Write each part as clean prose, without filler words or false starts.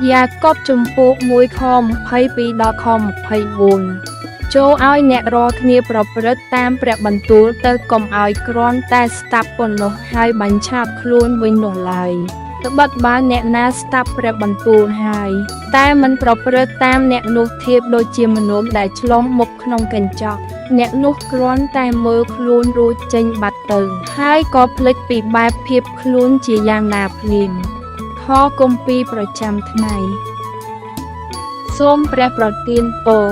យ៉ាកបជំពូកមួយខំ22ដល់ខំ24ចូលឲ្យអ្នករាល់គ្នាប្រព្រឹត្តតាមព្រះបន្ទូលទៅកុំឲ្យគ្រាន់តែស្ដាប់ប៉ុណ្ណោះហើយបាញ់ឆាបខ្លួនវិញនោះឡើយត្បិតបើអ្នកណាស្ដាប់ព្រះបន្ទូលហើយតែមិនប្រព្រឹត្តតាមអ្នកនោះធៀបដូចជាមនុស្សដែលឆ្លងមុខក្នុងកញ្ចក់អ្នកនោះគ្រាន់តែមើលខ្លួនរួចចេញបាត់ទៅហើយក៏ភ្លេចពីបែបភាពខ្លួនជាយ៉ាងណាភ្លាមខគម្ពីរប្រចាំថ្ងៃសូមព្រះប្រទានពរ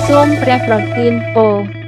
សូមព្រះប្រទានពរ